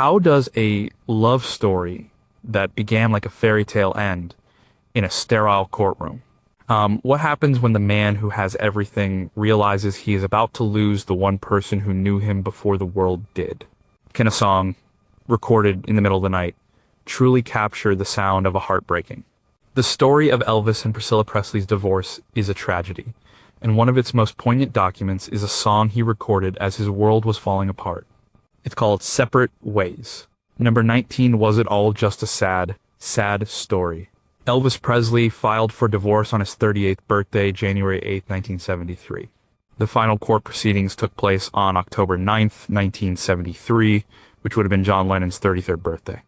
How does a love story that began like a fairy tale end in a sterile courtroom? What happens when the man who has everything realizes he is about to lose the one person who knew him before the world did? Can a song, recorded in the middle of the night, truly capture the sound of a heartbreaking? The story of Elvis and Priscilla Presley's divorce is a tragedy, and one of its most poignant documents is a song he recorded as his world was falling apart. It's called Separate Ways. Number 19, Was It All Just a Sad, Sad Story? Elvis Presley filed for divorce on his 38th birthday, January 8, 1973. The final court proceedings took place on October 9th, 1973, which would have been John Lennon's 33rd birthday.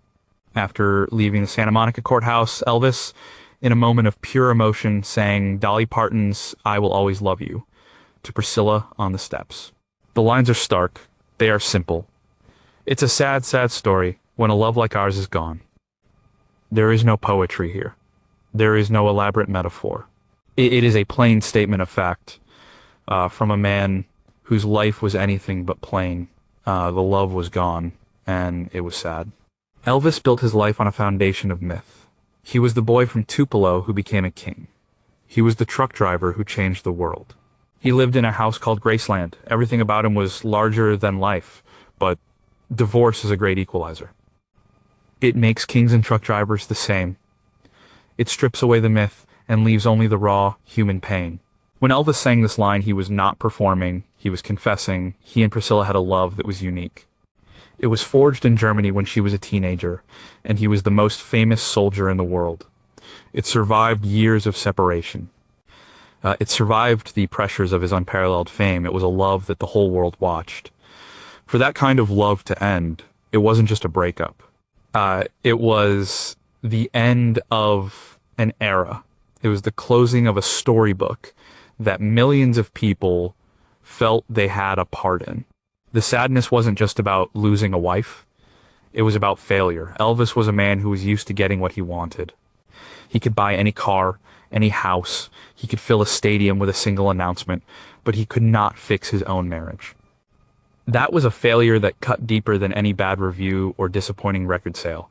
After leaving the Santa Monica courthouse, Elvis, in a moment of pure emotion, sang Dolly Parton's I Will Always Love You to Priscilla on the steps. The lines are stark. They are simple. It's a sad, sad story when a love like ours is gone. There is no poetry here. There is no elaborate metaphor. It is a plain statement of fact from a man whose life was anything but plain. The love was gone, and it was sad. Elvis built his life on a foundation of myth. He was the boy from Tupelo who became a king. He was the truck driver who changed the world. He lived in a house called Graceland. Everything about him was larger than life, but divorce is a great equalizer. It makes kings and truck drivers the same. It strips away the myth and leaves only the raw, human pain. When Elvis sang this line, he was not performing, he was confessing. He and Priscilla had a love that was unique. It was forged in Germany when she was a teenager, and he was the most famous soldier in the world. It survived years of separation. It survived the pressures of his unparalleled fame. It was a love that the whole world watched. For that kind of love to end, it wasn't just a breakup. It was the end of an era. It was the closing of a storybook that millions of people felt they had a part in. The sadness wasn't just about losing a wife. It was about failure. Elvis was a man who was used to getting what he wanted. He could buy any car, any house. He could fill a stadium with a single announcement, but he could not fix his own marriage. That was a failure that cut deeper than any bad review or disappointing record sale.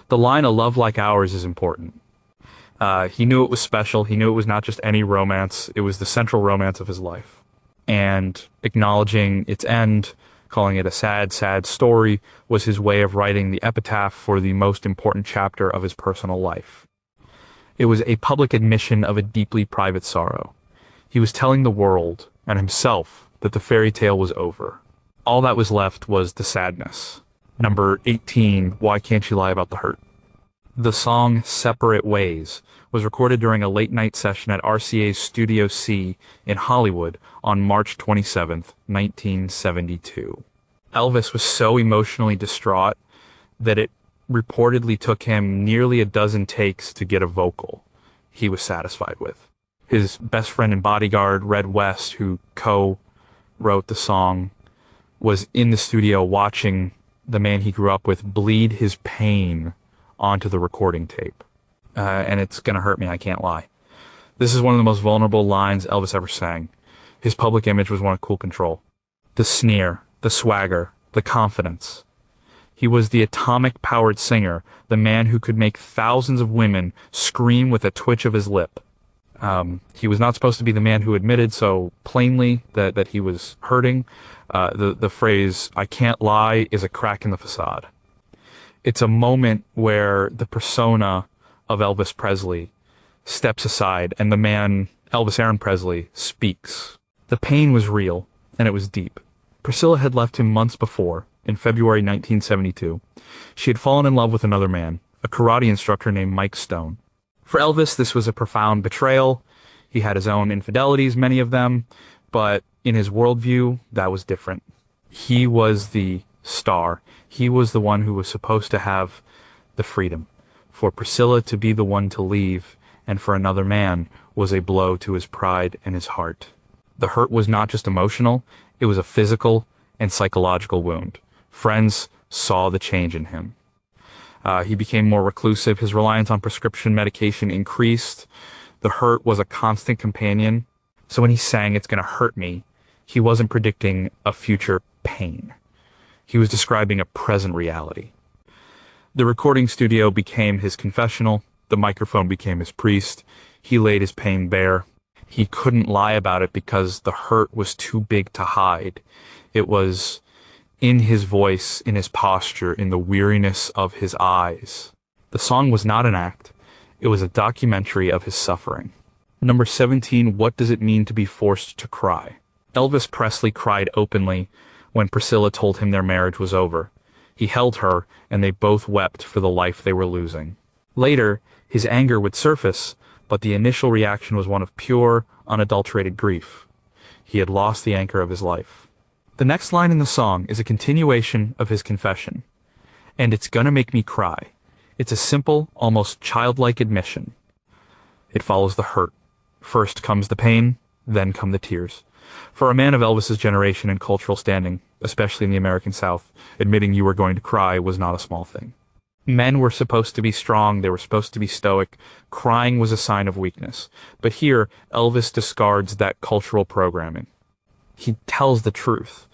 The line, "A love like ours," is important. He knew it was special. He knew it was not just any romance. It was the central romance of his life. And acknowledging its end, calling it a sad, sad story, was his way of writing the epitaph for the most important chapter of his personal life. It was a public admission of a deeply private sorrow. He was telling the world, and himself, that the fairy tale was over. All that was left was the sadness. Number 18, Why Can't You Lie About the Hurt? The song Separate Ways was recorded during a late-night session at RCA's Studio C in Hollywood on March 27th, 1972. Elvis was so emotionally distraught that it reportedly took him nearly a dozen takes to get a vocal he was satisfied with. His best friend and bodyguard, Red West, who co-wrote the song, was in the studio watching the man he grew up with bleed his pain onto the recording tape. And it's gonna hurt me, I can't lie. This is one of the most vulnerable lines Elvis ever sang. His public image was one of cool control. The sneer, the swagger, the confidence. He was the atomic-powered singer, the man who could make thousands of women scream with a twitch of his lip. He was not supposed to be the man who admitted so plainly that he was hurting. The phrase, "I can't lie," is a crack in the facade. It's a moment where the persona of Elvis Presley steps aside and the man, Elvis Aaron Presley, speaks. The pain was real, and it was deep. Priscilla had left him months before, in February 1972. She had fallen in love with another man, a karate instructor named Mike Stone. For Elvis, this was a profound betrayal. He had his own infidelities, many of them, but in his worldview, that was different. He was the star. He was the one who was supposed to have the freedom. For Priscilla to be the one to leave, and for another man, was a blow to his pride and his heart. The hurt was not just emotional, it was a physical and psychological wound. Friends saw the change in him. He became more reclusive. His reliance on prescription medication increased. The hurt was a constant companion. So when he sang, "It's Gonna Hurt Me," he wasn't predicting a future pain. He was describing a present reality. The recording studio became his confessional. The microphone became his priest. He laid his pain bare. He couldn't lie about it because the hurt was too big to hide. It was in his voice, in his posture, in the weariness of his eyes. The song was not an act. It was a documentary of his suffering. Number 17, what does it mean to be forced to cry? Elvis Presley cried openly when Priscilla told him their marriage was over. He held her, and they both wept for the life they were losing. Later, his anger would surface, but the initial reaction was one of pure, unadulterated grief. He had lost the anchor of his life. The next line in the song is a continuation of his confession. And it's gonna make me cry. It's a simple, almost childlike admission. It follows the hurt. First comes the pain, then come the tears. For a man of Elvis's generation and cultural standing, especially in the American South, admitting you were going to cry was not a small thing. Men were supposed to be strong, they were supposed to be stoic. Crying was a sign of weakness. But here, Elvis discards that cultural programming. He tells the truth.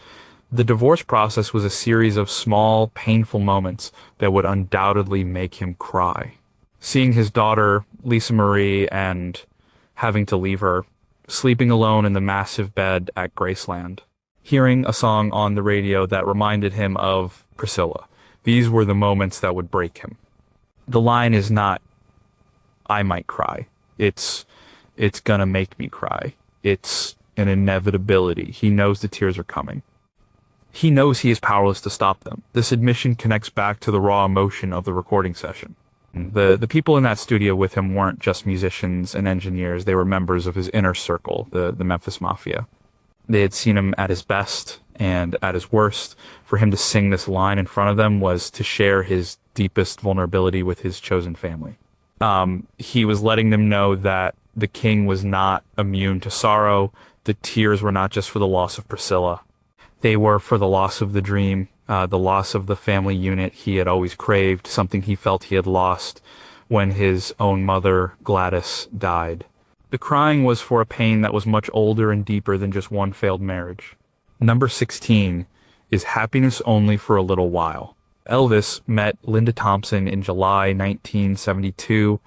The divorce process was a series of small, painful moments that would undoubtedly make him cry. Seeing his daughter, Lisa Marie, and having to leave her, sleeping alone in the massive bed at Graceland, hearing a song on the radio that reminded him of Priscilla. These were the moments that would break him. The line is not, I might cry. It's gonna make me cry. It's an inevitability. He knows the tears are coming. He knows he is powerless to stop them. This admission connects back to the raw emotion of the recording session. The people in that studio with him weren't just musicians and engineers. They were members of his inner circle, the Memphis Mafia. They had seen him at his best and at his worst. For him to sing this line in front of them was to share his deepest vulnerability with his chosen family. He was letting them know that the king was not immune to sorrow. The tears were not just for the loss of Priscilla. They were for the loss of the dream, the loss of the family unit he had always craved, something he felt he had lost when his own mother, Gladys, died. The crying was for a pain that was much older and deeper than just one failed marriage. Number 16 is Happiness Only for a Little While. Elvis met Linda Thompson in July 1972,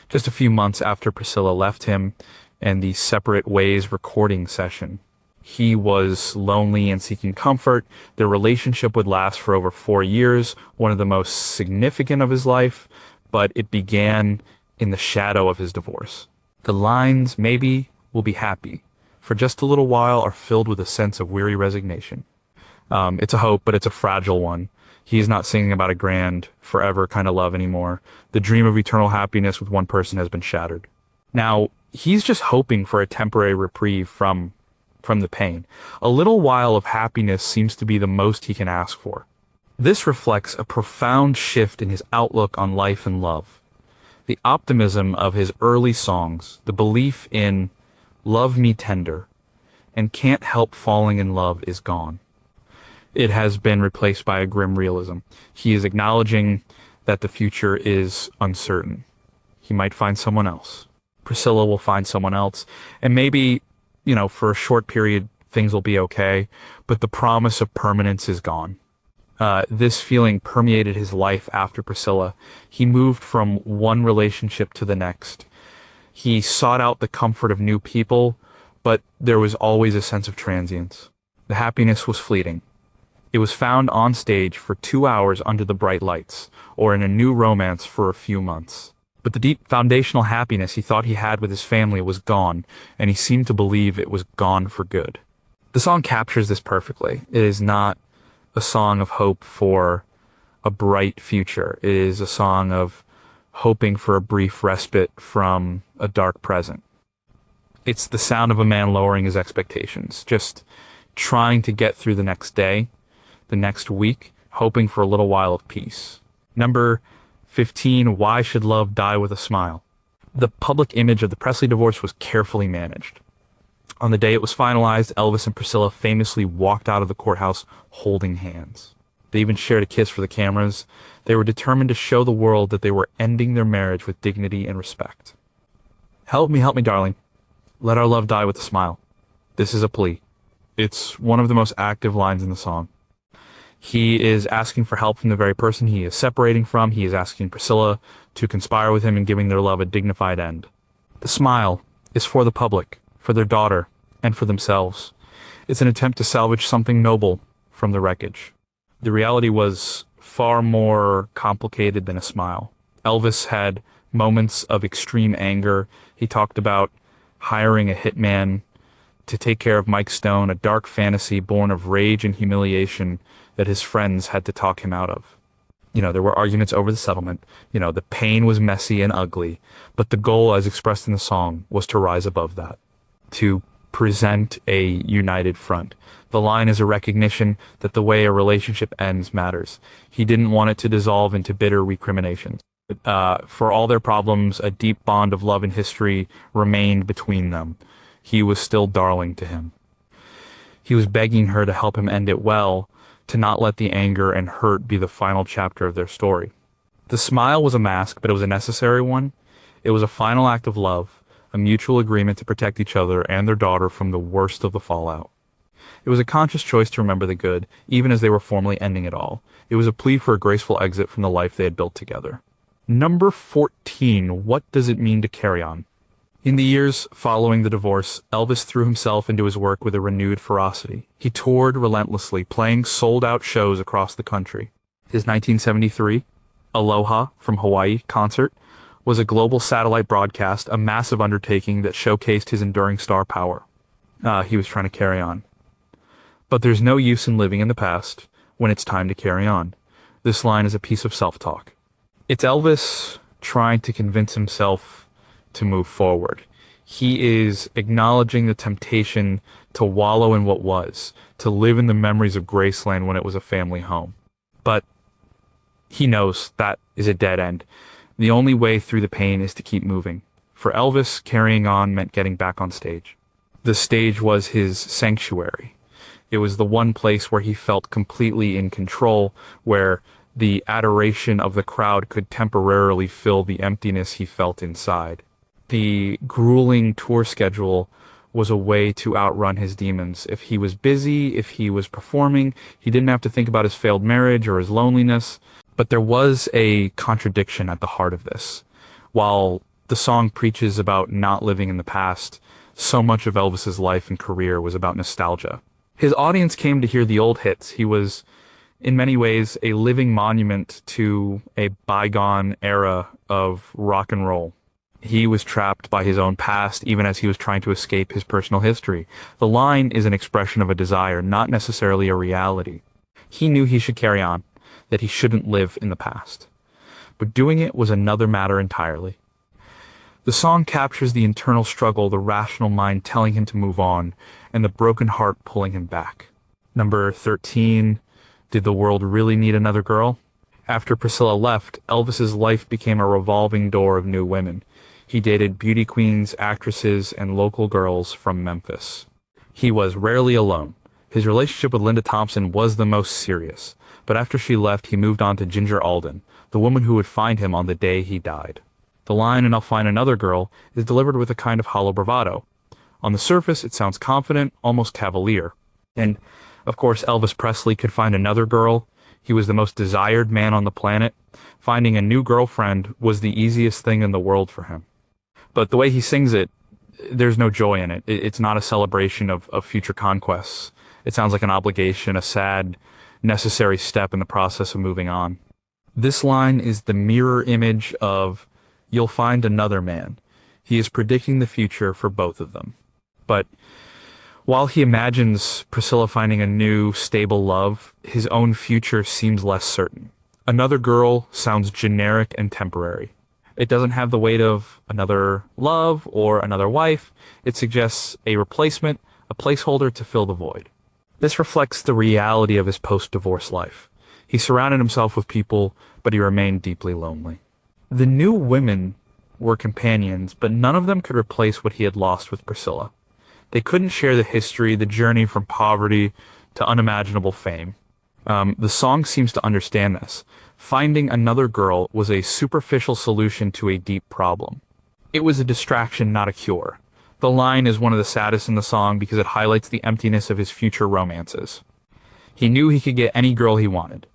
just a few months after Priscilla left him, and the Separate Ways recording session. He was lonely and seeking comfort. Their relationship would last for over 4 years, one of the most significant of his life, but it began in the shadow of his divorce. The lines, maybe we'll be happy, for just a little while, are filled with a sense of weary resignation. It's a hope, but it's a fragile one. He's not singing about a grand, forever kind of love anymore. The dream of eternal happiness with one person has been shattered. Now, he's just hoping for a temporary reprieve from the pain. A little while of happiness seems to be the most he can ask for. This reflects a profound shift in his outlook on life and love. The optimism of his early songs, the belief in love me tender and can't help falling in love is gone. It has been replaced by a grim realism. He is acknowledging that the future is uncertain. He might find someone else. Priscilla will find someone else, and maybe for a short period, things will be okay, but the promise of permanence is gone. This feeling permeated his life after Priscilla. He moved from one relationship to the next. He sought out the comfort of new people, but there was always a sense of transience. The happiness was fleeting. It was found on stage for 2 hours under the bright lights, or in a new romance for a few months. But the deep foundational happiness he thought he had with his family was gone, and he seemed to believe it was gone for good. The song captures this perfectly. It is not a song of hope for a bright future. It is a song of hoping for a brief respite from a dark present. It's the sound of a man lowering his expectations, just trying to get through the next day, the next week, hoping for a little while of peace. Number 15, Why Should Love Die with a Smile? The public image of the Presley divorce was carefully managed. On the day it was finalized, Elvis and Priscilla famously walked out of the courthouse holding hands. They even shared a kiss for the cameras. They were determined to show the world that they were ending their marriage with dignity and respect. Help me, darling. Let our love die with a smile. This is a plea. It's one of the most active lines in the song. He is asking for help from the very person he is separating from. He is asking Priscilla to conspire with him in giving their love a dignified end. The smile is for the public, for their daughter, and for themselves. It's an attempt to salvage something noble from the wreckage. The reality was far more complicated than a smile. Elvis had moments of extreme anger. He talked about hiring a hitman to take care of Mike Stone, a dark fantasy born of rage and humiliation that his friends had to talk him out of. There were arguments over the settlement. The pain was messy and ugly, but the goal, as expressed in the song, was to rise above that, to present a united front. The line is a recognition that the way a relationship ends matters. He didn't want it to dissolve into bitter recriminations. For all their problems, a deep bond of love and history remained between them. He was still darling to him. He was begging her to help him end it well, to not let the anger and hurt be the final chapter of their story. The smile was a mask, but it was a necessary one. It was a final act of love, a mutual agreement to protect each other and their daughter from the worst of the fallout. It was a conscious choice to remember the good, even as they were formally ending it all. It was a plea for a graceful exit from the life they had built together. Number 14. What does it mean to carry on? In the years following the divorce, Elvis threw himself into his work with a renewed ferocity. He toured relentlessly, playing sold-out shows across the country. His 1973 Aloha from Hawaii concert was a global satellite broadcast, a massive undertaking that showcased his enduring star power. He was trying to carry on. But there's no use in living in the past when it's time to carry on. This line is a piece of self-talk. It's Elvis trying to convince himself to move forward. He is acknowledging the temptation to wallow in what was, to live in the memories of Graceland when it was a family home. But he knows that is a dead end. The only way through the pain is to keep moving. For Elvis, carrying on meant getting back on stage. The stage was his sanctuary. It was the one place where he felt completely in control, where the adoration of the crowd could temporarily fill the emptiness he felt inside. The grueling tour schedule was a way to outrun his demons. If he was busy, if he was performing, he didn't have to think about his failed marriage or his loneliness. But there was a contradiction at the heart of this. While the song preaches about not living in the past, so much of Elvis's life and career was about nostalgia. His audience came to hear the old hits. He was, in many ways, a living monument to a bygone era of rock and roll. He was trapped by his own past, even as he was trying to escape his personal history. The line is an expression of a desire, not necessarily a reality. He knew he should carry on, that he shouldn't live in the past. But doing it was another matter entirely. The song captures the internal struggle, the rational mind telling him to move on, and the broken heart pulling him back. Number 13. Did the world really need another girl? After Priscilla left, Elvis's life became a revolving door of new women. He dated beauty queens, actresses, and local girls from Memphis. He was rarely alone. His relationship with Linda Thompson was the most serious, but after she left, he moved on to Ginger Alden, the woman who would find him on the day he died. The line, "and I'll find another girl," is delivered with a kind of hollow bravado. On the surface, it sounds confident, almost cavalier. And, of course, Elvis Presley could find another girl. He was the most desired man on the planet. Finding a new girlfriend was the easiest thing in the world for him. But the way he sings it, there's no joy in it. It's not a celebration of future conquests. It sounds like an obligation, a sad, necessary step in the process of moving on. This line is the mirror image of "you'll find another man." He is predicting the future for both of them. But while he imagines Priscilla finding a new, stable love, his own future seems less certain. Another girl sounds generic and temporary. It doesn't have the weight of another love or another wife. It suggests a replacement, a placeholder to fill the void. This reflects the reality of his post-divorce life. He surrounded himself with people, but he remained deeply lonely. The new women were companions, but none of them could replace what he had lost with Priscilla. They couldn't share the history, the journey from poverty to unimaginable fame. The song seems to understand this. Finding another girl was a superficial solution to a deep problem. It was a distraction, not a cure. The line is one of the saddest in the song because it highlights the emptiness of his future romances. He knew he could get any girl he wanted,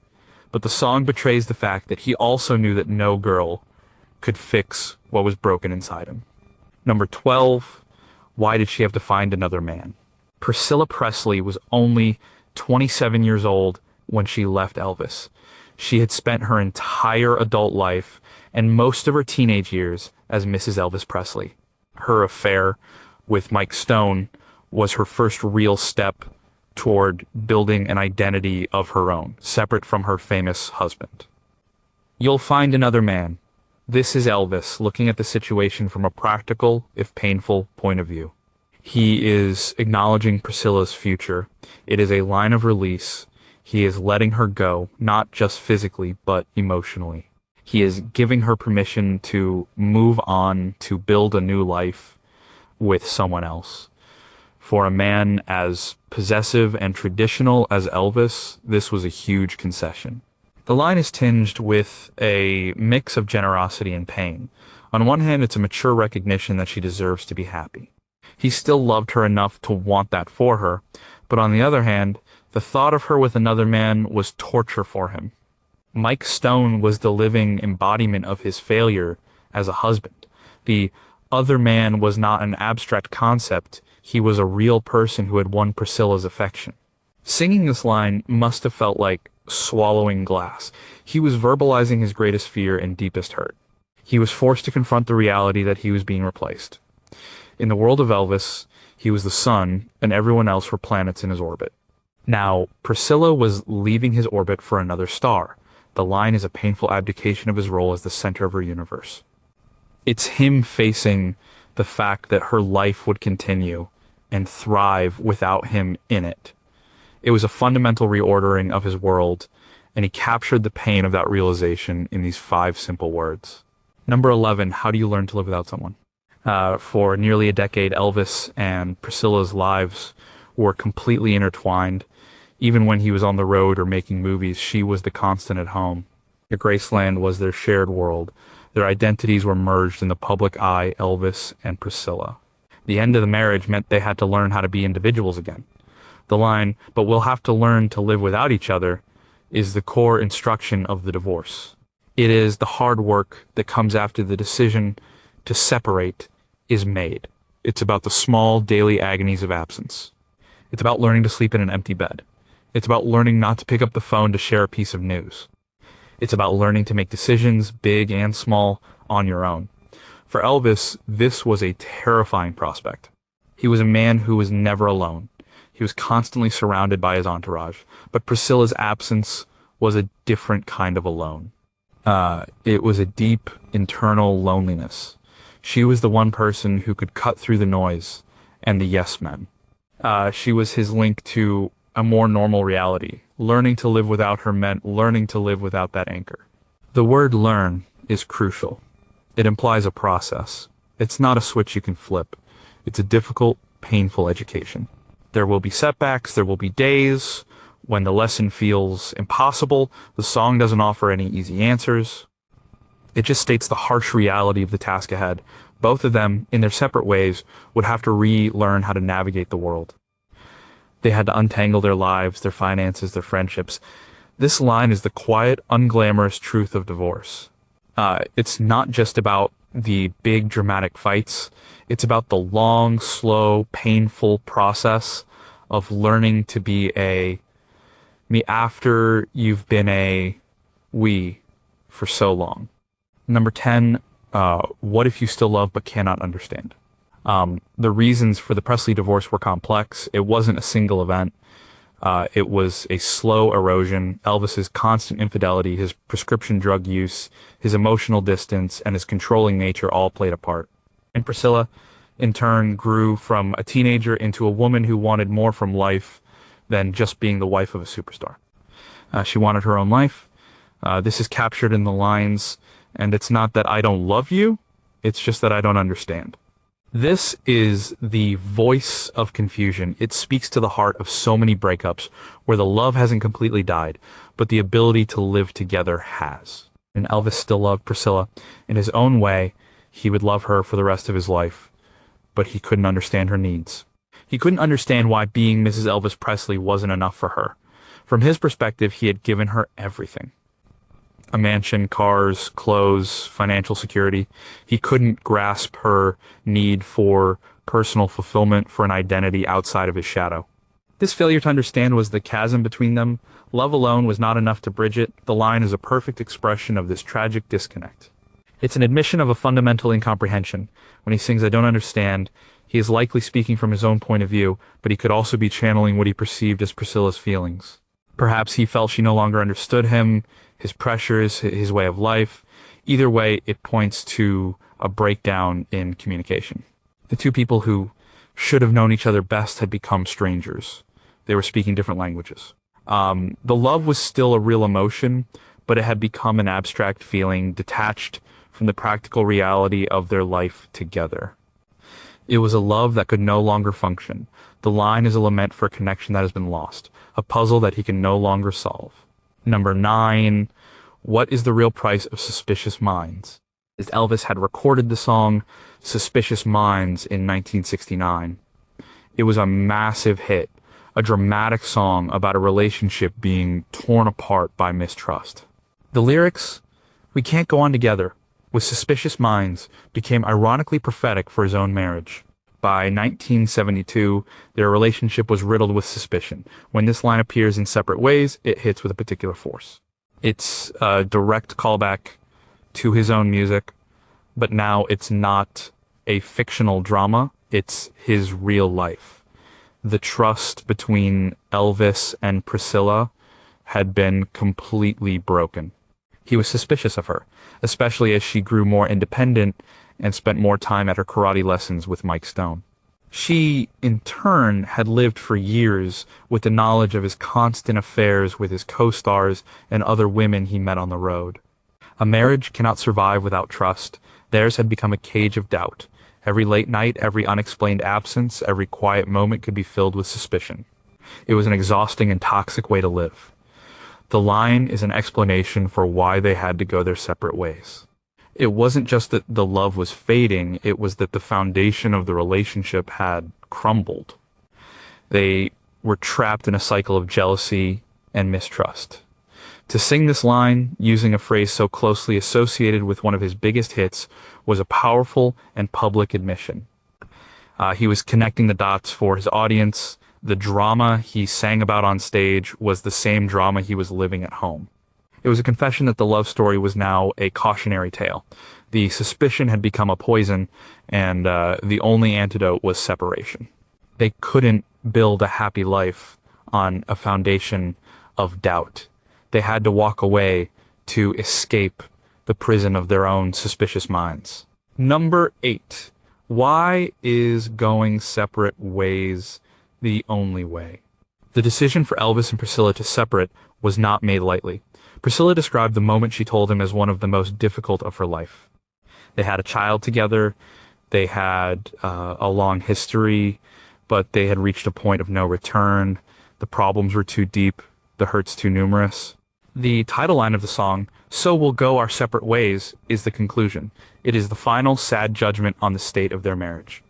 but the song betrays the fact that he also knew that no girl could fix what was broken inside him. Number 12, why did she have to find another man? Priscilla Presley was only 27 years old when she left Elvis. She had spent her entire adult life and most of her teenage years as Mrs. Elvis Presley. Her affair with Mike Stone was her first real step toward building an identity of her own, separate from her famous husband. You'll find another man. This is Elvis looking at the situation from a practical, if painful, point of view. He is acknowledging Priscilla's future. It is a line of release. He is letting her go, not just physically, but emotionally. He is giving her permission to move on, to build a new life with someone else. For a man as possessive and traditional as Elvis, this was a huge concession. The line is tinged with a mix of generosity and pain. On one hand, it's a mature recognition that she deserves to be happy. He still loved her enough to want that for her, but on the other hand, the thought of her with another man was torture for him. Mike Stone was the living embodiment of his failure as a husband. The other man was not an abstract concept. He was a real person who had won Priscilla's affection. Singing this line must have felt like swallowing glass. He was verbalizing his greatest fear and deepest hurt. He was forced to confront the reality that he was being replaced. In the world of Elvis, he was the sun, and everyone else were planets in his orbit. Now, Priscilla was leaving his orbit for another star. The line is a painful abdication of his role as the center of her universe. It's him facing the fact that her life would continue and thrive without him in it. It was a fundamental reordering of his world, and he captured the pain of that realization in these 5 simple words. Number 11, how do you learn to live without someone? For nearly a decade, Elvis and Priscilla's lives were completely intertwined. Even when he was on the road or making movies, she was the constant at home. The Graceland was their shared world. Their identities were merged in the public eye, Elvis and Priscilla. The end of the marriage meant they had to learn how to be individuals again. The line, "but we'll have to learn to live without each other," is the core instruction of the divorce. It is the hard work that comes after the decision to separate is made. It's about the small daily agonies of absence. It's about learning to sleep in an empty bed. It's about learning not to pick up the phone to share a piece of news. It's about learning to make decisions, big and small, on your own. For Elvis, this was a terrifying prospect. He was a man who was never alone. He was constantly surrounded by his entourage, but Priscilla's absence was a different kind of alone. It was a deep, internal loneliness. She was the one person who could cut through the noise and the yes men. She was his link to a more normal reality. Learning to live without her meant learning to live without that anchor. The word learn is crucial. It implies a process. It's not a switch you can flip. It's a difficult, painful education. There will be setbacks, there will be days when the lesson feels impossible. The song doesn't offer any easy answers. It just states the harsh reality of the task ahead. Both of them, in their separate ways, would have to relearn how to navigate the world. They had to untangle their lives, their finances, their friendships. This line is the quiet, unglamorous truth of divorce. It's not just about the big dramatic fights. It's about the long, slow, painful process of learning to be a me after you've been a we for so long. Number 10, what if you still love but cannot understand? The reasons for the Presley divorce were complex. It wasn't a single event. It was a slow erosion. Elvis's constant infidelity, his prescription drug use, his emotional distance, and his controlling nature all played a part. And Priscilla, in turn, grew from a teenager into a woman who wanted more from life than just being the wife of a superstar. She wanted her own life. This is captured in the lines, and it's not that I don't love you, it's just that I don't understand. This is the voice of confusion. It speaks to the heart of so many breakups where the love hasn't completely died, but the ability to live together has. And Elvis still loved Priscilla. In his own way, he would love her for the rest of his life, but he couldn't understand her needs. He couldn't understand why being Mrs. Elvis Presley wasn't enough for her. From his perspective, he had given her everything. A mansion, cars, clothes, financial security. He couldn't grasp her need for personal fulfillment, for an identity outside of his shadow. This failure to understand was the chasm between them. Love alone was not enough to bridge it. The line is a perfect expression of this tragic disconnect. It's an admission of a fundamental incomprehension. When he sings, "I don't understand," he is likely speaking from his own point of view, but he could also be channeling what he perceived as Priscilla's feelings. Perhaps he felt she no longer understood him, his pressures, his way of life. Either way, it points to a breakdown in communication. The two people who should have known each other best had become strangers. They were speaking different languages. The love was still a real emotion, but it had become an abstract feeling detached from the practical reality of their life together. It was a love that could no longer function. The line is a lament for a connection that has been lost, a puzzle that he can no longer solve. Number 9, what is the real price of Suspicious Minds? As Elvis had recorded the song Suspicious Minds in 1969. It was a massive hit, a dramatic song about a relationship being torn apart by mistrust. The lyrics, "We can't go on together," with suspicious minds, became ironically prophetic for his own marriage. By 1972, their relationship was riddled with suspicion. When this line appears in separate ways, it hits with a particular force. It's a direct callback to his own music, but now it's not a fictional drama, it's his real life. The trust between Elvis and Priscilla had been completely broken. He was suspicious of her, especially as she grew more independent and spent more time at her karate lessons with Mike Stone. She, in turn, had lived for years with the knowledge of his constant affairs with his co-stars and other women he met on the road. A marriage cannot survive without trust. Theirs had become a cage of doubt. Every late night, every unexplained absence, every quiet moment could be filled with suspicion. It was an exhausting and toxic way to live. The line is an explanation for why they had to go their separate ways. It wasn't just that the love was fading, it was that the foundation of the relationship had crumbled. They were trapped in a cycle of jealousy and mistrust. To sing this line, using a phrase so closely associated with one of his biggest hits, was a powerful and public admission. He was connecting the dots for his audience. The drama he sang about on stage was the same drama he was living at home. It was a confession that the love story was now a cautionary tale. The suspicion had become a poison, and the only antidote was separation. They couldn't build a happy life on a foundation of doubt. They had to walk away to escape the prison of their own suspicious minds. Number 8. Why is going separate ways the only way? The decision for Elvis and Priscilla to separate was not made lightly. Priscilla described the moment she told him as one of the most difficult of her life. They had a child together, they had a long history, but they had reached a point of no return. The problems were too deep, the hurts too numerous. The title line of the song, "So We'll Go Our Separate Ways," is the conclusion. It is the final sad judgment on the state of their marriage.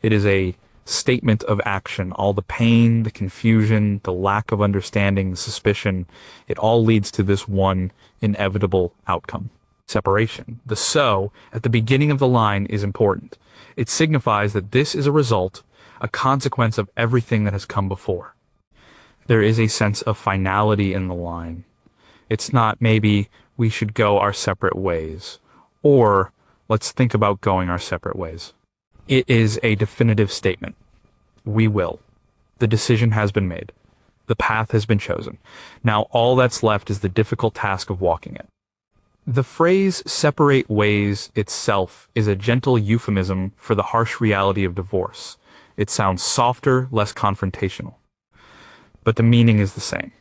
It is a statement of action. All the pain, the confusion, the lack of understanding, the suspicion, it all leads to this one inevitable outcome: separation. The "so" at the beginning of the line is important. It signifies that this is a result, a consequence of everything that has come before. There is a sense of finality in the line. It's not maybe we should go our separate ways, or let's think about going our separate ways. It is a definitive statement. We will. The decision has been made. The path has been chosen. Now all that's left is the difficult task of walking it. The phrase "separate ways" itself is a gentle euphemism for the harsh reality of divorce. It sounds softer, less confrontational. But the meaning is the same.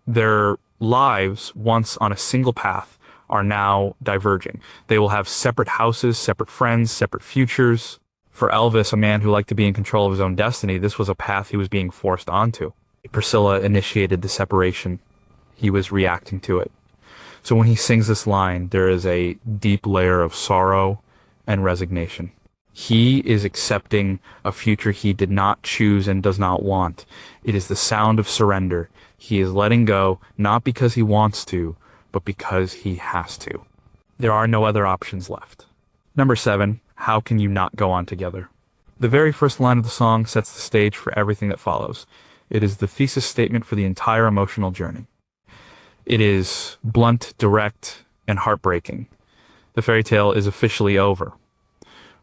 Their lives, once on a single path, are now diverging. They will have separate houses, separate friends, separate futures. For Elvis, a man who liked to be in control of his own destiny, this was a path he was being forced onto. Priscilla initiated the separation. He was reacting to it. So when he sings this line, there is a deep layer of sorrow and resignation. He is accepting a future he did not choose and does not want. It is the sound of surrender. He is letting go, not because he wants to, but because he has to. There are no other options left. Number 7, how can you not go on together? The very first line of the song sets the stage for everything that follows. It is the thesis statement for the entire emotional journey. It is blunt, direct, and heartbreaking. The fairy tale is officially over.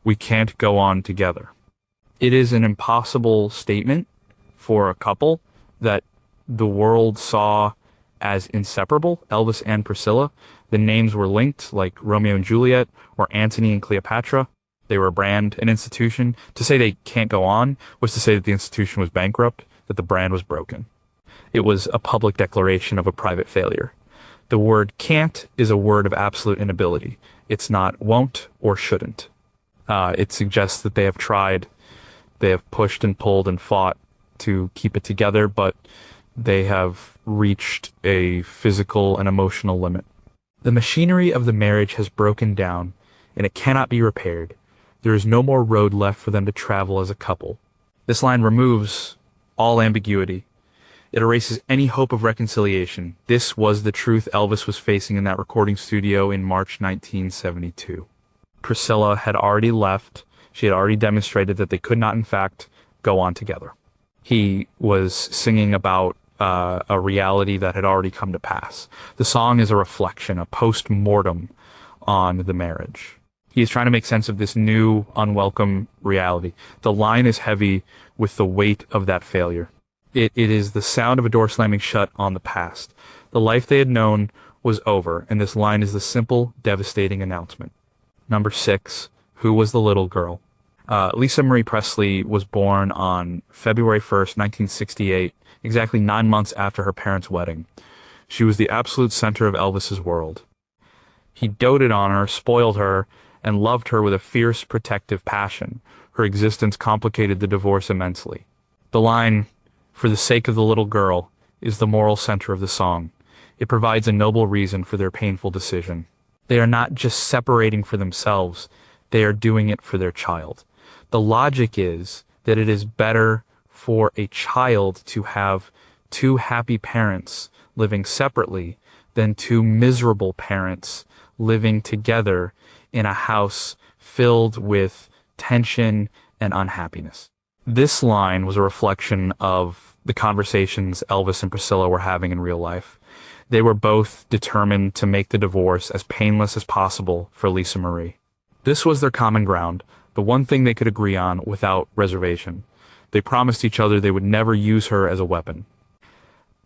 We can't go on together. It is an impossible statement for a couple that the world saw as inseparable, Elvis and Priscilla. The names were linked, like Romeo and Juliet or Antony and Cleopatra. They were a brand, an institution. To say they can't go on was to say that the institution was bankrupt, that the brand was broken. It was a public declaration of a private failure. The word can't is a word of absolute inability. It's not won't or shouldn't. It suggests that they have tried, they have pushed and pulled and fought to keep it together, but they have reached a physical and emotional limit. The machinery of the marriage has broken down, and it cannot be repaired. There is no more road left for them to travel as a couple. This line removes all ambiguity. It erases any hope of reconciliation. This was the truth Elvis was facing in that recording studio in March 1972. Priscilla had already left. She had already demonstrated that they could not, in fact, go on together. He was singing about a reality that had already come to pass. The song is a reflection, a post-mortem on the marriage. He is trying to make sense of this new, unwelcome reality. The line is heavy with the weight of that failure. It is the sound of a door slamming shut on the past. The life they had known was over, and this line is the simple, devastating announcement. Number 6, who was the little girl? Lisa Marie Presley was born on February 1st, 1968, exactly 9 months after her parents' wedding. She was the absolute center of Elvis's world. He doted on her, spoiled her, and loved her with a fierce, protective passion. Her existence complicated the divorce immensely. The line, "For the sake of the little girl," is the moral center of the song. It provides a noble reason for their painful decision. They are not just separating for themselves, they are doing it for their child. The logic is that it is better for a child to have 2 happy parents living separately than 2 miserable parents living together in a house filled with tension and unhappiness. This line was a reflection of the conversations Elvis and Priscilla were having in real life. They were both determined to make the divorce as painless as possible for Lisa Marie. This was their common ground, the one thing they could agree on without reservation. They promised each other they would never use her as a weapon.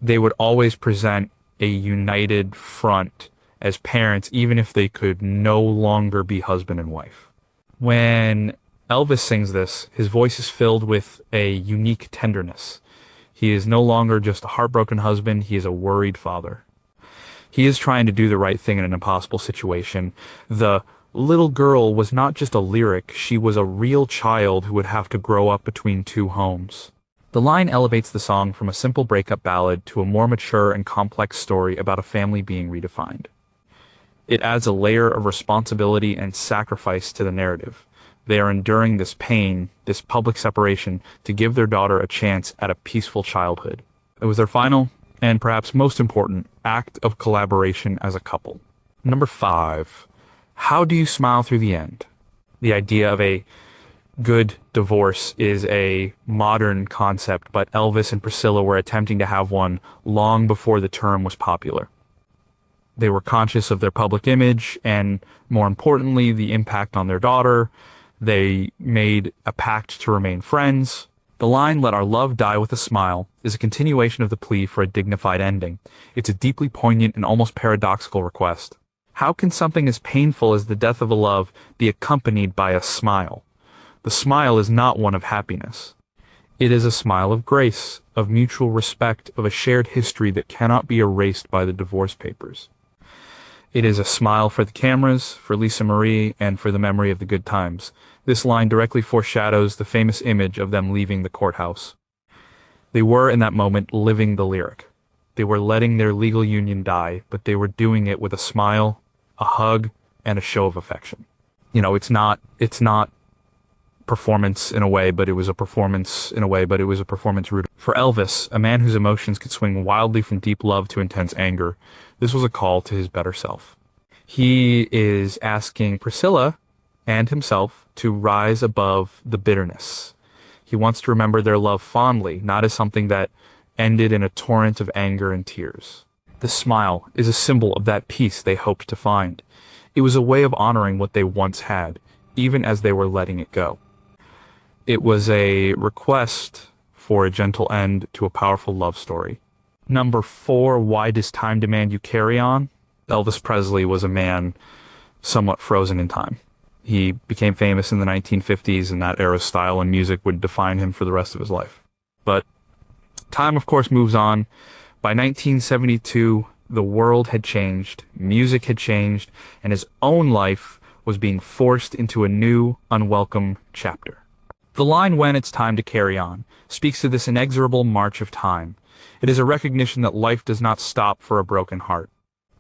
They would always present a united front as parents, even if they could no longer be husband and wife. When Elvis sings this, his voice is filled with a unique tenderness. He is no longer just a heartbroken husband, he is a worried father. He is trying to do the right thing in an impossible situation. The little girl was not just a lyric, she was a real child who would have to grow up between 2 homes. The line elevates the song from a simple breakup ballad to a more mature and complex story about a family being redefined. It adds a layer of responsibility and sacrifice to the narrative. They are enduring this pain, this public separation, to give their daughter a chance at a peaceful childhood. It was their final, and perhaps most important, act of collaboration as a couple. Number 5, how do you smile through the end? The idea of a good divorce is a modern concept, but Elvis and Priscilla were attempting to have one long before the term was popular. They were conscious of their public image and, more importantly, the impact on their daughter. They made a pact to remain friends. The line, "Let our love die with a smile," is a continuation of the plea for a dignified ending. It's a deeply poignant and almost paradoxical request. How can something as painful as the death of a love be accompanied by a smile? The smile is not one of happiness. It is a smile of grace, of mutual respect, of a shared history that cannot be erased by the divorce papers. It is a smile for the cameras, for Lisa Marie, and for the memory of the good times. This line directly foreshadows the famous image of them leaving the courthouse. They were, in that moment, living the lyric. They were letting their legal union die, but they were doing it with a smile, a hug, and a show of affection. It's not performance in a way, but it was a performance in a way, but it was a performance rooted. For Elvis, a man whose emotions could swing wildly from deep love to intense anger, this was a call to his better self. He is asking Priscilla and himself to rise above the bitterness. He wants to remember their love fondly, not as something that ended in a torrent of anger and tears. The smile is a symbol of that peace they hoped to find. It was a way of honoring what they once had, even as they were letting it go. It was a request for a gentle end to a powerful love story. Number 4, why does time demand you carry on? Elvis Presley was a man somewhat frozen in time. He became famous in the 1950s, and that era's style and music would define him for the rest of his life. But time, of course, moves on. By 1972, the world had changed, music had changed, and his own life was being forced into a new, unwelcome chapter. The line, "When it's time to carry on," speaks to this inexorable march of time. It is a recognition that life does not stop for a broken heart.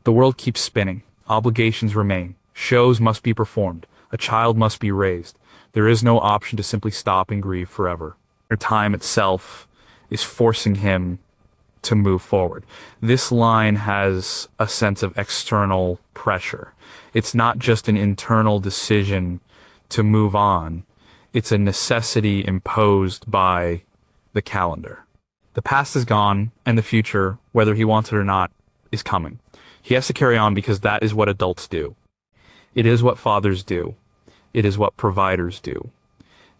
The world keeps spinning. Obligations remain. Shows must be performed. A child must be raised. There is no option to simply stop and grieve forever. Time itself is forcing him to move forward. This line has a sense of external pressure. It's not just an internal decision to move on. It's a necessity imposed by the calendar. The past is gone, and the future, whether he wants it or not, is coming. He has to carry on because that is what adults do. It is what fathers do. It is what providers do.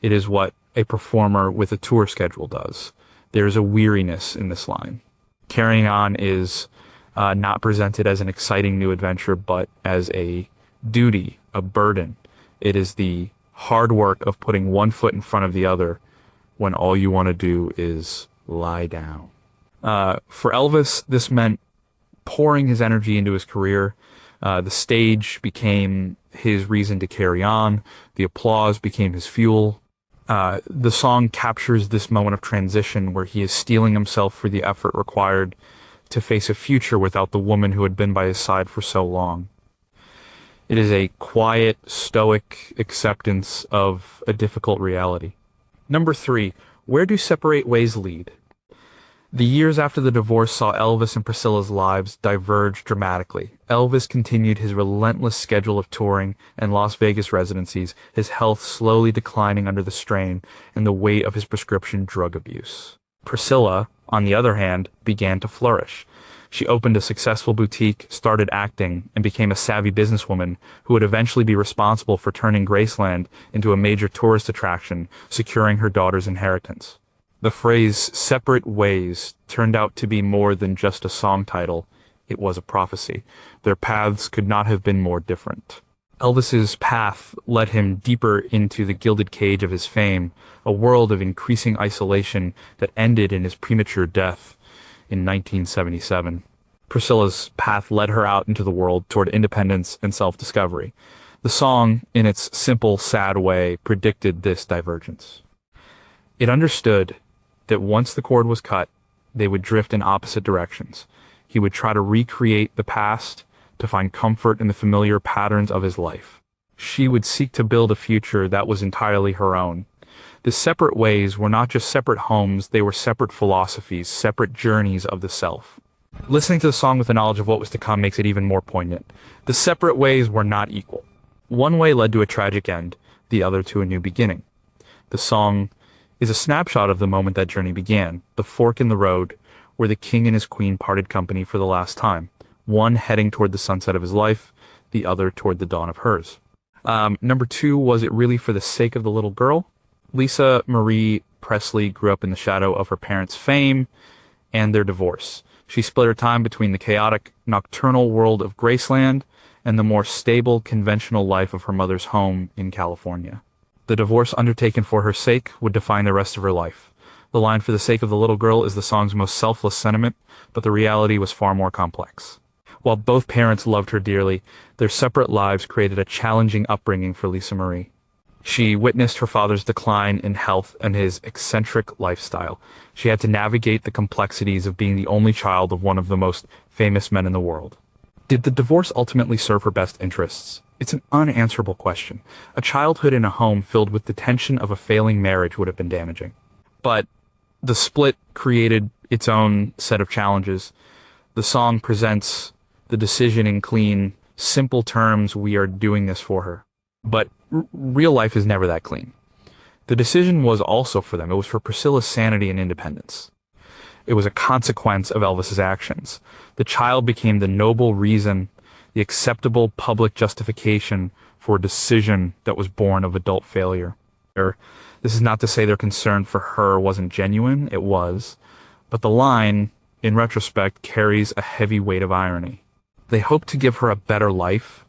It is what a performer with a tour schedule does. There is a weariness in this line. Carrying on is not presented as an exciting new adventure, but as a duty, a burden. It is the hard work of putting one foot in front of the other when all you want to do is lie down. For Elvis, this meant pouring his energy into his career. The stage became his reason to carry on. The applause became his fuel. The song captures this moment of transition where he is steeling himself for the effort required to face a future without the woman who had been by his side for so long. It is a quiet, stoic acceptance of a difficult reality. Number 3, where do separate ways lead? The years after the divorce saw Elvis and Priscilla's lives diverge dramatically. Elvis continued his relentless schedule of touring and Las Vegas residencies, his health slowly declining under the strain and the weight of his prescription drug abuse. Priscilla, on the other hand, began to flourish. She opened a successful boutique, started acting, and became a savvy businesswoman who would eventually be responsible for turning Graceland into a major tourist attraction, securing her daughter's inheritance. The phrase "separate ways" turned out to be more than just a song title. It was a prophecy. Their paths could not have been more different. Elvis's path led him deeper into the gilded cage of his fame, a world of increasing isolation that ended in his premature death in 1977. Priscilla's path led her out into the world toward independence and self-discovery. The song, in its simple, sad way, predicted this divergence. It understood that once the cord was cut, they would drift in opposite directions. He would try to recreate the past to find comfort in the familiar patterns of his life. She would seek to build a future that was entirely her own. The separate ways were not just separate homes, they were separate philosophies, separate journeys of the self. Listening to the song with the knowledge of what was to come makes it even more poignant. The separate ways were not equal. One way led to a tragic end, the other to a new beginning. The song is a snapshot of the moment that journey began, the fork in the road, where the king and his queen parted company for the last time, one heading toward the sunset of his life, the other toward the dawn of hers. Number 2, was it really for the sake of the little girl? Lisa Marie Presley grew up in the shadow of her parents' fame and their divorce. She split her time between the chaotic, nocturnal world of Graceland and the more stable, conventional life of her mother's home in California. The divorce undertaken for her sake would define the rest of her life. The line "for the sake of the little girl" is the song's most selfless sentiment, but the reality was far more complex. While both parents loved her dearly, their separate lives created a challenging upbringing for Lisa Marie. She witnessed her father's decline in health and his eccentric lifestyle. She had to navigate the complexities of being the only child of one of the most famous men in the world. Did the divorce ultimately serve her best interests? It's an unanswerable question. A childhood in a home filled with the tension of a failing marriage would have been damaging. But the split created its own set of challenges. The song presents the decision in clean, simple terms: we are doing this for her. But real life is never that clean. The decision was also for them. It was for Priscilla's sanity and independence. It was a consequence of Elvis's actions. The child became the noble reason, the acceptable public justification for a decision that was born of adult failure. This is not to say their concern for her wasn't genuine. It was. But the line, in retrospect, carries a heavy weight of irony. They hoped to give her a better life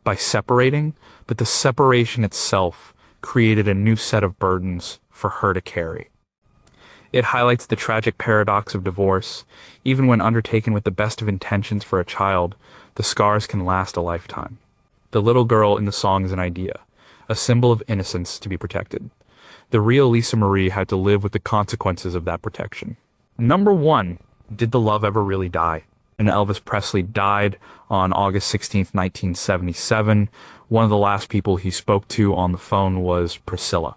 by separating, but the separation itself created a new set of burdens for her to carry. It highlights the tragic paradox of divorce. Even when undertaken with the best of intentions for a child, the scars can last a lifetime. The little girl in the song is an idea, a symbol of innocence to be protected. The real Lisa Marie had to live with the consequences of that protection. Number 1, did the love ever really die? And Elvis Presley died on August 16th, 1977. One of the last people he spoke to on the phone was Priscilla.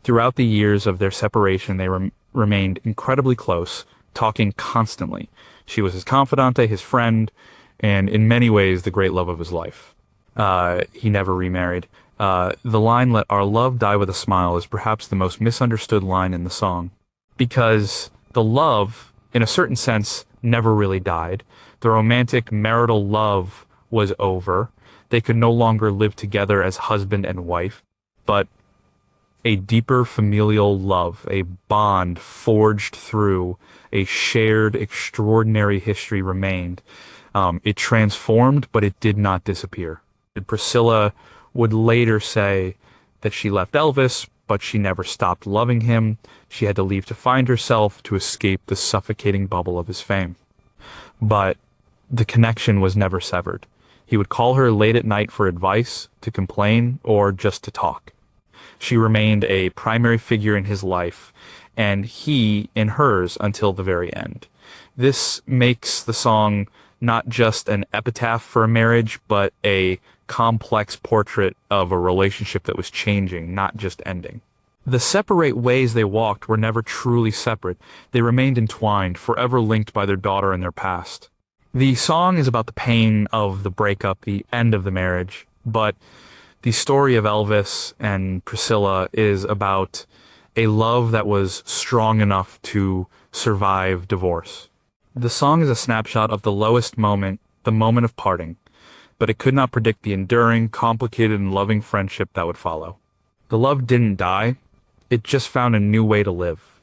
Throughout the years of their separation, they remained incredibly close, talking constantly. She was his confidante, his friend, and in many ways, the great love of his life. He never remarried. The line, "Let our love die with a smile," is perhaps the most misunderstood line in the song. Because the love, in a certain sense, never really died. The romantic marital love was over. They could no longer live together as husband and wife. But a deeper familial love, a bond forged through a shared extraordinary history remained. It transformed, but it did not disappear. Priscilla would later say that she left Elvis, but she never stopped loving him. She had to leave to find herself, to escape the suffocating bubble of his fame. But the connection was never severed. He would call her late at night for advice, to complain, or just to talk. She remained a primary figure in his life, and he in hers until the very end. This makes the song not just an epitaph for a marriage, but a complex portrait of a relationship that was changing, not just ending. The separate ways they walked were never truly separate. They remained entwined, forever linked by their daughter and their past. The song is about the pain of the breakup, the end of the marriage, but the story of Elvis and Priscilla is about a love that was strong enough to survive divorce. The song is a snapshot of the lowest moment, the moment of parting, but it could not predict the enduring, complicated, and loving friendship that would follow. The love didn't die, it just found a new way to live.